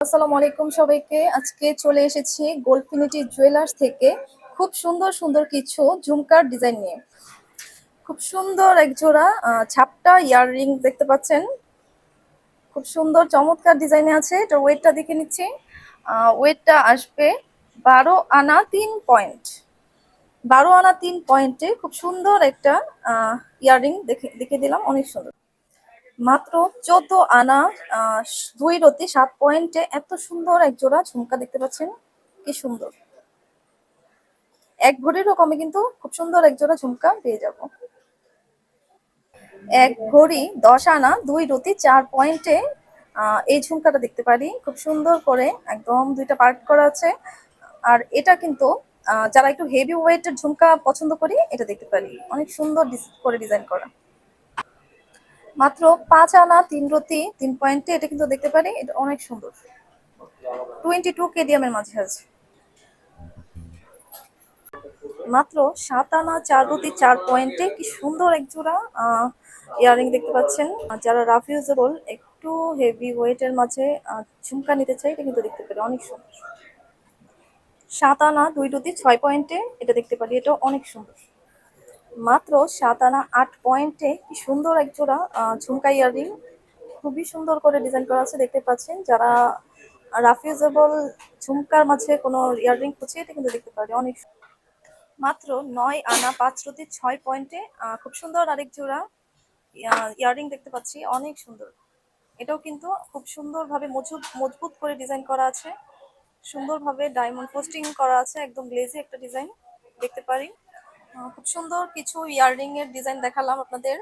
আসসালামু আলাইকুম সবাইকে। আজকে চলে এসেছি গোল্ডফিনিটি জুয়েলার্স থেকে খুব সুন্দর সুন্দর কিছু ঝুমকার ডিজাইন নিয়ে। খুব সুন্দর এক জোড়া ছাপটা ইয়াররিং দেখতে পাচ্ছেন। খুব সুন্দর চমৎকার ডিজাইনে আছে। এটার ওয়েটটা দেখে নিচ্ছি। ওয়েটটা আসবে 12 আনা 3 পয়েন্ট। 12 আনা 3 পয়েন্টে খুব সুন্দর একটা ইয়াররিং দেখে দিলাম, অনেক সুন্দর। মাত্র 14 আনা 2 রতি 7 পয়েন্টে এত সুন্দর এক জোড়া ঝুমকা দেখতে পাচ্ছেন, কি সুন্দর। 1 ভরিরও কমে কিন্তু খুব সুন্দর এক জোড়া ঝুমকা পেয়ে যাব। 1 ভরি 10 আনা 2 রতি 4 পয়েন্টে এই ঝুমকাটা দেখতে পারি, খুব সুন্দর করে একদম দুইটা পার্ট করা আছে। আর এটা কিন্তু যারা একটু হেভি ওয়েটের ঝুমকা পছন্দ করি এটা দেখতে পারি, অনেক সুন্দর করে ডিজাইন করা। মাত্র 5 আনা 3 রতি 3 পয়েন্টে এটা কিন্তু দেখতে পারি, এটা অনেক সুন্দর। 22 কেডিএম এর মাঝে আছে। মাত্র 7 আনা 4 রতি 4 পয়েন্টে কি সুন্দর এক জোড়া ইয়াররিং দেখতে পাচ্ছেন। যারা রাফ ইউজেবল একটু হেভি ওয়েটের মাঝে ঝুমকা নিতে চাই, এটা কিন্তু দেখতে পারি, অনেক সুন্দর। 7 আনা 2 রতি 6 পয়েন্টে এটা দেখতে পারি, এটা অনেক সুন্দর। মাত্র 7 আনা 8 পয়েন্টে কি সুন্দর এক জোড়া ঝুমকা ইয়াররিং, খুবই সুন্দর করে ডিজাইন করা আছে দেখতে পাচ্ছেন। যারা রাফিউজেবল ঝুমকার মাঝে কোনো ইয়াররিং খুঁজছে এটা কিন্তু দেখতে পারি, অনেক সুন্দর। মাত্র 9 আনা 5 রতি 6 পয়েন্টে খুব সুন্দর আরেক জোড়া ইয়াররিং দেখতে পাচ্ছি, অনেক সুন্দর। এটাও কিন্তু খুব সুন্দরভাবে মজবুত করে ডিজাইন করা আছে, সুন্দরভাবে ডায়মন্ড পোস্টিং করা আছে, একদম গ্লেজি একটা ডিজাইন দেখতে পারি। খুব সুন্দর কিছু ইয়াররিং এর ডিজাইন দেখালাম আপনাদের।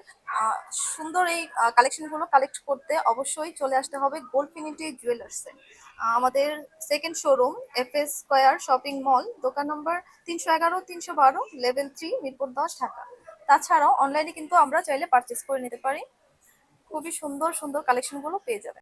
সুন্দর এই কালেকশনগুলো কালেক্ট করতে অবশ্যই চলে আসতে হবে গোল্ডফিনিটি জুয়েলার্সে। আমাদের second showroom FS square shopping mall, দোকান নম্বর 311 312, লেভেল 3, মিরপুর 10, ঢাকা। তাছাড়াও অনলাইনে কিন্তু আমরা চাইলে পারচেস করে নিতে পারি। খুবই সুন্দর সুন্দর কালেকশনগুলো পেয়ে যাবেন।